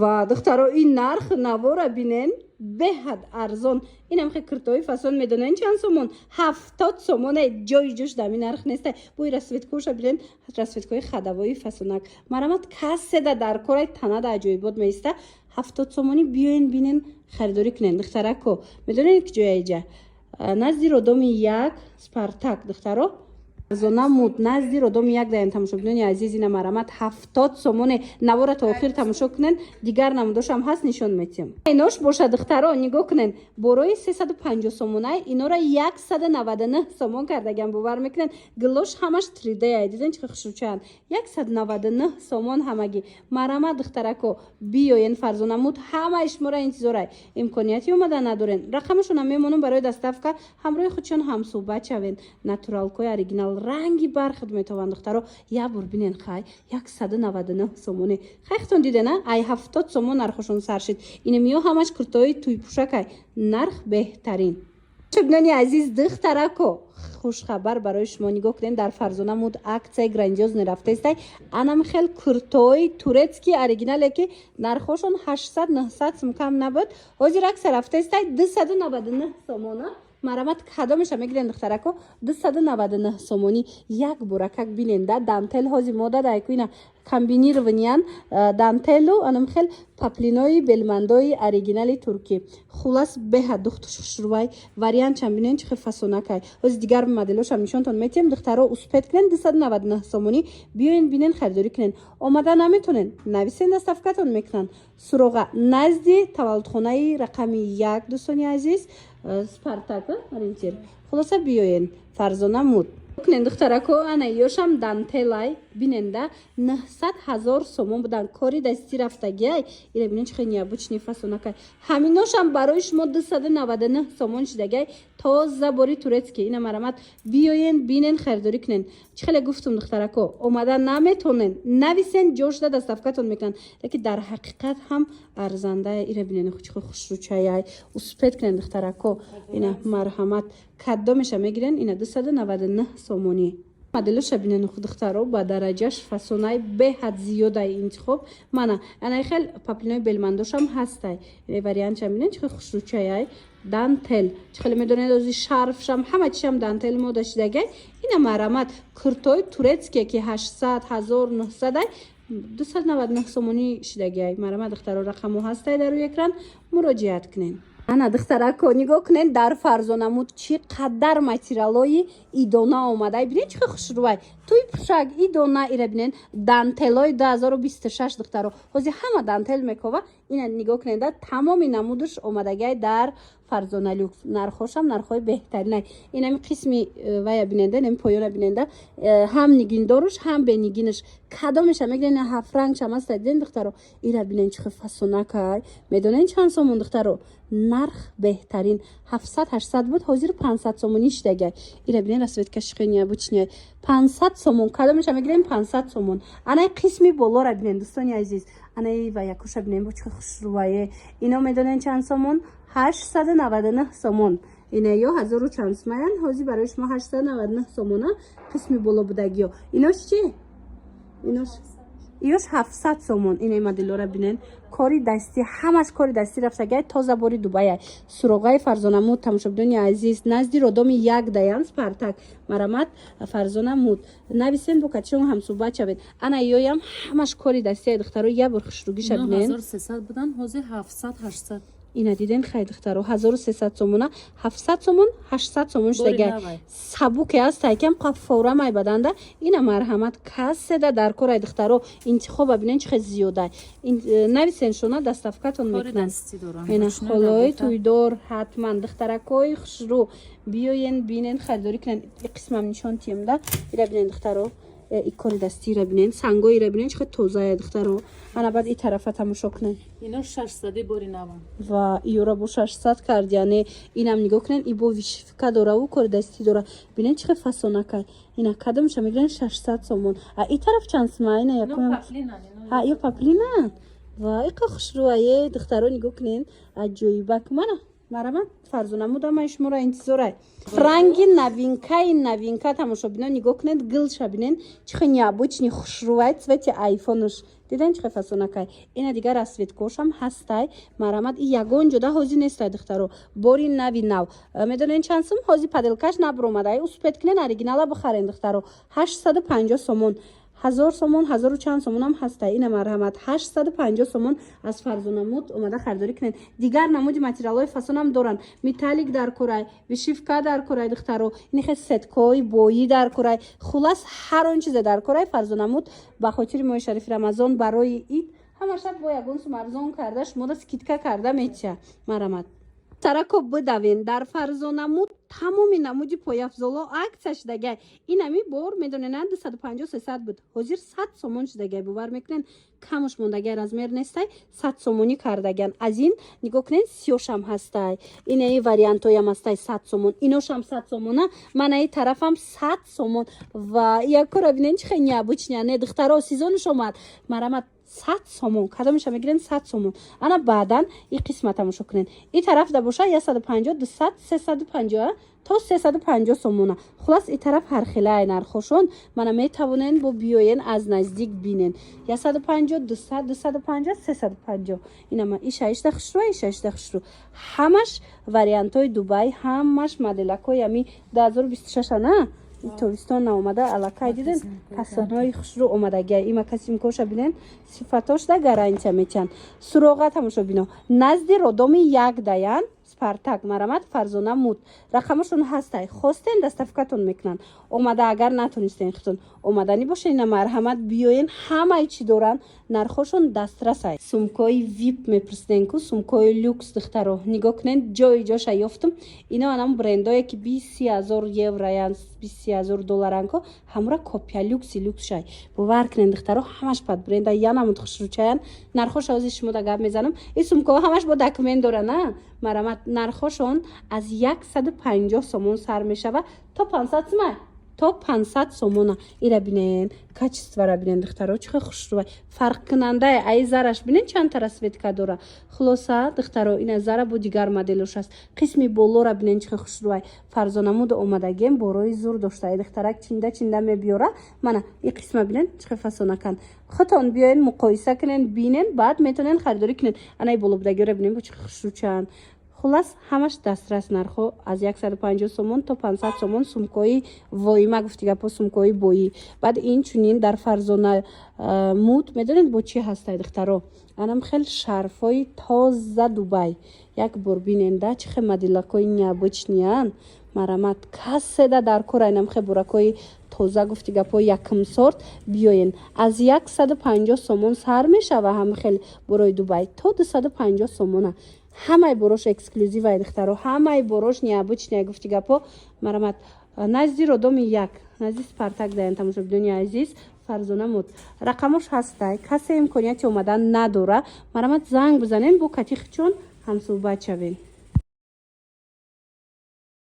و دخترها این نرخ نوار بینن بهد ارزان. این هم خیلی کرتوی فسون میدونن چند سومون 70 سومون جای جوش دمی نرخ نیسته. بوی رسویتکوش بینن رسویتکوی خدوایی فسونک مرامت کسی در کارای تنه در جای بود میسته 70 سومونی بیاین بینن خریداری کنن. دخترها کو میدونن که جای جا نزدی رودم یک سپارتاک دخترها زنا مود نزدی رودم یک دایم تماشا بینن عزیز این مرامت 70 سومون نوار تا آخر تماشا کنن دیگر نمودش هم هست نشون میتیم. ایناش باشه دخترها نگاه کنن برای 350 سومونه اینا را 199 سومون کردگم باور میکنن گلوش همش 3D دیدن چه خوشوچن 199 سومون همگی مرامت دخترکو بیاین فرزانه مود همه اشماره انتظاره امکانیتی اومدن ندارن رقمشون هم میمونن برای دستافکا همراه خودشون هم صحبت شوین ناتورال کوی اوریجینال رنگی بر خدمت وان دخترو یا بر بینن خای 199 سومونه خیختون دیده نه ای 70 سومون نرخشون سرشید این میو همش کرتوی توی پوشکای نرخ بهترین. شبنانی عزیز دخترکو خوش خبر برای شما نگاه کنین در فرزانه مود اکسای گرانجوز نرفته است. انم خیلی کرتوی تورецکی اوریجیناله که نرخشون 800 900 سوم کم نبود. حاضر اکس رفته است 299 سومونه مرامت کدامش هم میگیرن دخترکو 299 سومونی یک برکک بیننده دانتل هازی مودا دایکوینا کمبینیر ونیان دانتلو انم خیلی پاپلینوی بلمندوی اوریجینالی ترکی خلاص به دختش شروعی واریانت هم بینن چه فسونکای از دیگر مدلش هم نشونتون میتیم دخترها اسپت کنن 299 سومونی بیاین بینن خریداری کنن اومدن نمیتونن نویسین دستافکاتون میکنن سروغا نزدی تولدخونه رقم 1 دوستانی عزیز سپارتاک орієнтир. خلاصه بیاین فرزانه مود. کنن دخترکو انا یوشم دانتلای بیننده 900,000 سومون بودن کاری دستی رفتگی اینا ببینین چه نیابوچنی فسونکای همیناشم برای شما 299 سومون شدگی تازه باری تورецکی اینا مرامت بیاین بینن خریداری کنن. چخیلی گفتم دخترکو اومدن نمیتونن نویسن جوش ده دستافکاتون میکنن لیکن در حقیقت هم ارزنده اینا ببینین خوش رو چای اسپت کنن دخترکو اینا مرحمت کدامش میگیرن اینا 299 سومونی مدلش ببینن خود دخترها با درجهش فسونای به حد زیاده انتخاب منه انا خیلی پاپلینای بلمندوش هم هسته این واریانت هم ببینن چه خوش رو چای دانتل چخیلی میدونید از شرفش هم همه چی هم دانتل مودا شدگی اینا مرامت کرتوی تورецکی که 800 1900 299 سومونی شدگی مرامت دخترها رقمو هسته در روی اکران مراجعت کنین. انا دخترکو نگاه کنین در فرزانه مود چی قدر ماتریالای ایدونا اومده ببینید چه خوش روی توی پوشک ایدونا ایره ببینین دانتلای 2026 دخترو حاضر همه دانتل میکوه اینا نگاه کنین در تمام نمودش اومدگی در فرزانه لوکس نرخوش هم نرخوی بهترینه این هم قسمی ویا بیننده نمی پایان بیننده هم نگین داروش هم به نگینش کدامش هم میگن هفت رنگ هم است دیدن دخترو اینا بینن چه فسونکای میدونین چند سومون دخترو نرخ بهترین 700 800 بود حاضر 500 سومونی شدگی اینا بینن رسویت کشخینیا بوچنی 500 سومون کدامش هم میگن 500 سومون انا قسمی بالا را بینن دوستانی عزیز انا و یکوش بینن بو چه خوش روایه اینا میدونن چند سومون 899 سومون اینا یا 1000 چند سومن حاضر برای شما 899 سومونه قسمی بالا بودگی ایناش چی ایناش 700 سومون اینا مدل را بینن کاری دستی همش کاری دستی رفتگی تازه باری دوبای سروغای فرزانه مود تماشا بدونی عزیز نزدی رودم یک دایم سپارتاک مرامت فرزانه مود نویسین بو کچون هم صحبت شوید انا یایم همش کاری دستی دخترو یه بر خوشروگی شبنن 1300 بودن حاضر 700 800 اینا دیدن خیلی دخترو 1300 سومونه 700 سومون 800 سومون شدگی سبوکه است یکم قف فورا می بدنده اینا مرحمت کاسه در کار دخترو انتخاب ببینن چه زیاده این نویسن شونا دستافکاتون میکنن اینا خلای توی دور حتما دخترکای خوشرو بیاین بینن خریداری کنن قسمم نشون تیم ده اینا ببینن دخترو ای کاری دستی را بینن سنگایی را بینن چه توزای دخترو انا بعد این طرفه تماشا کنن اینا 600 باری نوان و ایورا با 600 کرد یعنی اینم نگاه کنن ای با ویشفکا داره و کار دستی داره بینن چه فسونکای اینا کدامش میگن 600 سومون این طرف چند سومه اینا یکم ها یا پاپلینن و ای خوش روایه دخترو نگاه کنن عجیبه منه مرامت فرزانه مود ما شما انتظاره فرنگی نوینکا تماشا بینن نگاه کنید گل شبینن چه نیابوچنی خوش روایت و چه آیفونش دیدن چه فسونکای اینا دیگه расцветкошам ҳастай марамад и ягон ҷода ҳозир нестай духтаро бори нави нав медонен чанд сум ҳозир паделкаш набромадай успет кинен оригинала бихарен духтаро 850 сомон 1000 сомон 1000 чанд сомон ҳам ҳастай ина марҳамат 850 сомон аз фарзонамуд омада харидорӣ кинен дигар намуди материалҳои фасонам доранд металлик дар корай вишивка дар корай духтаро инихе сеткои боӣ дар корай хулас ҳар он чизе дар корай фарзонамуд ба хотири моҳи шарифи рамазон барои ид ҳамашаб бо ягон сум арзон карда шуморо скидка карда метиша марҳамат тарако бидавен дар фарзонамуд тамоми намуди пояфзоло аксия шудагай инами бор медоненанд 250-300 буд ҳозир 100 сомон шудагай бовар мекунен камуш мондагай размер нестай 100 сомонӣ кардаган аз ин нигоҳ кунен сиёшам ҳастай инаи вариантоям ҳастай 100 сомон иношам 100 сомона манаи тарафам 100 сомон ва якора бинен чихе необычня не духтаро сезониш омад марамат 100 сомон кадомиша мегирен 100 сомон ана баъдан и қисма тамошо кунен и тараф да боша 150 200 350 то 350 сомона хулас и тараф ҳархелаи нархошон мана метавонен бо биёен аз наздик бинен 150 200 250 350 инама ишаишта хушру ишаишта хушру ҳамаш вариантои дубай ҳамаш моделакои ами 2026 ана тобистон наомада аллакай диден касонҳои хушрӯ омадагия има каси мкоша бинен сифатошда гарантия мечанд суроға тамошо бино назди родоми як даян спартак марамат фарзона муд рақамашон ҳастай хостен доставкатон мекунанд омада агар натонистен хитон омадани бошен ина марҳамат биёен ҳамаи чӣ доранд нархошон дастрасай сумкои вип мепурсиден ку сумкои люкс духтаро нигоҳ кунен ҷои ҷоша ёфтум ино анам брендое ки 20,000 евроян 20,000 долларан ко ҳамура копия люкси люксшай бовар кунен духтаро ҳамаш пад бренда янамуд хушрӯчаян нархоша ҳозир шумода гап мезанам ин сумкоҳо ҳамаш бо документ дорана марамат нархошон аз 150 сомон сар мешава то 500 сомон то 500 сомона ира бинен качествора бинен духтаро чихе хушрӯвай фарқкунандаи ай зараш бинен чандта расветка дора хулоса духтаро ина зара бо дигар моделош аст қисми болора бинен чихе хушрӯвай фарзонамуд омадагем борои зур доштаи духтарак чинда мебиёра мана и қисма бинен чихе фасонакан хутон биёен муқоиса кунен бинен баъд метонен харидорӣ кунен анаи болобдагиёра бинен бо чихе хушрӯчаанд хулас ҳамаш дастрас нархо аз 150 сомон то 500 сомон сумкои вои ма гуфтигапо сумкои боӣ баъд инчунин дар фарзона муд медонед бо чӣ ҳастай духтаро анам хел шарфҳои тоза дубай як бор биненда чихе моделакои необычниян марамат каседа дар кора инам хе буракои тоза гуфтигапо якм сорт биёен аз 150 сомон сар мешава ҳам хел борои дубай то 250 сомона ҳамаи борош эксклюзиваи духтаро ҳамаи борош необычняй гуфтигапо марамат назди родоми як назди спартак даян тамошо бидони азиз фарзона муд рақамош ҳастай касе имконияти омадан надора марамат занг бизанен бо катихчон ҳамсӯҳбат шавен